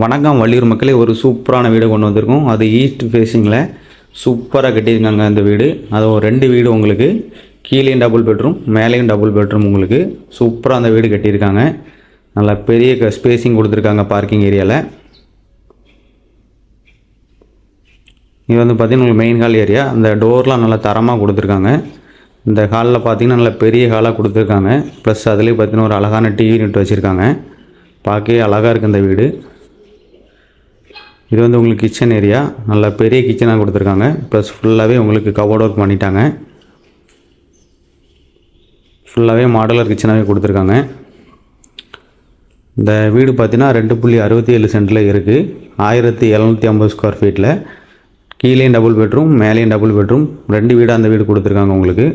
வணக்கம் வள்ளியூர் மக்களே, ஒரு சூப்பரான வீடு கொண்டு வந்திருக்கோம். அது ஈஸ்ட் ஃபேஸிங்கில் சூப்பராக கட்டியிருக்காங்க அந்த வீடு. அது ஒரு 2 வீடு உங்களுக்கு, கீழேயும் டபுள் பெட்ரூம், மேலேயும் டபுள் பெட்ரூம் உங்களுக்கு. சூப்பராக அந்த வீடு கட்டியிருக்காங்க. நல்லா பெரிய ஸ்பேஸிங் கொடுத்துருக்காங்க பார்க்கிங் ஏரியாவில். இது வந்து பார்த்திங்கன்னா உங்களுக்கு மெயின் ஹால் ஏரியா. அந்த டோர்லாம் நல்லா தரமாக கொடுத்துருக்காங்க. இந்த ஹாலில் பார்த்திங்கன்னா நல்லா பெரிய ஹாலாக கொடுத்துருக்காங்க. ப்ளஸ் அதுலேயே பார்த்திங்கன்னா ஒரு அழகான டிவி யூனிட் வச்சுருக்காங்க. பார்க்கவே அழகாக இருக்குது இந்த வீடு. இது வந்து உங்களுக்கு கிச்சன் ஏரியா. நல்ல பெரிய கிச்சனாக கொடுத்துருக்காங்க. ப்ளஸ் ஃபுல்லாகவே உங்களுக்கு கபோர்ட் ஒர்க் பண்ணிட்டாங்க. ஃபுல்லாகவே மாடலர் கிச்சனாகவே கொடுத்துருக்காங்க. இந்த வீடு பார்த்தீங்கன்னா 2.67 சென்டில் இருக்குது. 1750 ஸ்கொயர் ஃபீட்டில். கீழேயும் டபுள் பெட்ரூம், மேலேயும் டபுள் பெட்ரூம், 2 வீடு அந்த வீடு கொடுத்துருக்காங்க உங்களுக்கு.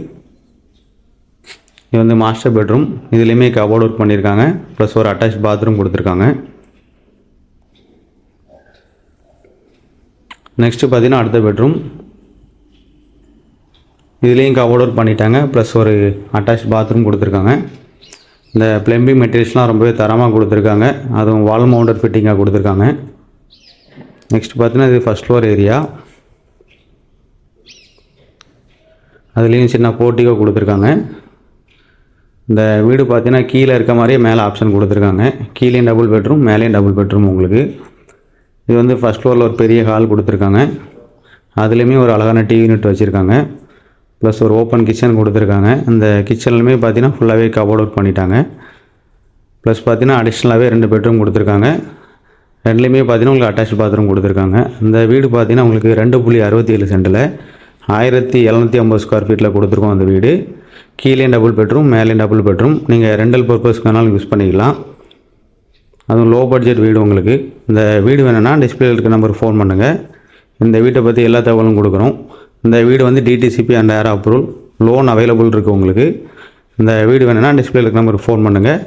இது வந்து மாஸ்டர் பெட்ரூம். இதுலேயுமே கபோர்ட் ஒர்க் பண்ணியிருக்காங்க. ப்ளஸ் ஒரு அட்டாச் பாத்ரூம் கொடுத்துருக்காங்க. நெக்ஸ்ட்டு பார்த்தீங்கன்னா அடுத்த பெட்ரூம். இதுலேயும் கபோர்ட் ஒர்க் பண்ணிட்டாங்க. ப்ளஸ் ஒரு அட்டாச் பாத்ரூம் கொடுத்துருக்காங்க. இந்த ப்ளம்பிங் மெட்டீரியல்ஸ்லாம் ரொம்பவே தரமாக கொடுத்துருக்காங்க. அதுவும் வால் மவுண்டட் ஃபிட்டிங்காக கொடுத்துருக்காங்க. நெக்ஸ்ட் பார்த்தீங்கன்னா இது ஃபஸ்ட் ஃப்ளோர் ஏரியா. அதுலேயும் சின்ன போர்ட்டிகோ கொடுத்துருக்காங்க. இந்த வீடு பார்த்தீங்கன்னா கீழே இருக்க மாதிரியே மேலே ஆப்ஷன் கொடுத்துருக்காங்க. கீழேயும் டபுள் பெட்ரூம், மேலேயும் டபுள் பெட்ரூம் உங்களுக்கு. இது வந்து ஃபஸ்ட் ஃப்ளோரில் ஒரு பெரிய ஹால் கொடுத்துருக்காங்க. அதுலேயுமே ஒரு அழகான டிவி யூனிட் வச்சுருக்காங்க. ப்ளஸ் ஒரு ஓப்பன் கிச்சன் கொடுத்துருக்காங்க. இந்த கிச்சன்லையுமே பார்த்தீங்கன்னா ஃபுல்லாகவே கபோர்ட் ஒர்க் பண்ணிட்டாங்க. ப்ளஸ் பார்த்தீங்கன்னா அடிஷ்னலாகவே 2 பெட்ரூம் கொடுத்துருக்காங்க. 2லேயுமே பார்த்தீங்கன்னா உங்களுக்கு அட்டாச் பாத்ரூம் கொடுத்துருக்காங்க. இந்த வீடு பார்த்தீங்கன்னா உங்களுக்கு 2.67 சென்டில் 1750 ஸ்கொயர் ஃபீட்டில் கொடுத்துருக்கோம் அந்த வீடு. கீழேயும் டபுள் பெட்ரூம், மேலேயும் டபுள் பெட்ரூம். நீங்கள் ரெண்டல் பர்பஸ்க்கு வேணாலும் யூஸ் பண்ணிக்கலாம். அதுவும் லோ பட்ஜெட் வீடு உங்களுக்கு. இந்த வீடு வேணும்னா டிஸ்பிளேல இருக்க நம்பருக்கு ஃபோன் பண்ணுங்கள். இந்த வீட்டை பற்றி எல்லா தகவலும் கொடுக்குறோம். இந்த வீடு வந்து DTCP and air approval, loan available இருக்குது உங்களுக்கு. இந்த வீடு வேணும்னா டிஸ்பிளேல இருக்க நம்பருக்கு ஃபோன் பண்ணுங்கள்.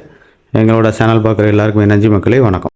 எங்களோட சேனல் பார்க்குற எல்லாருக்குமே நன்றி மக்களே, வணக்கம்.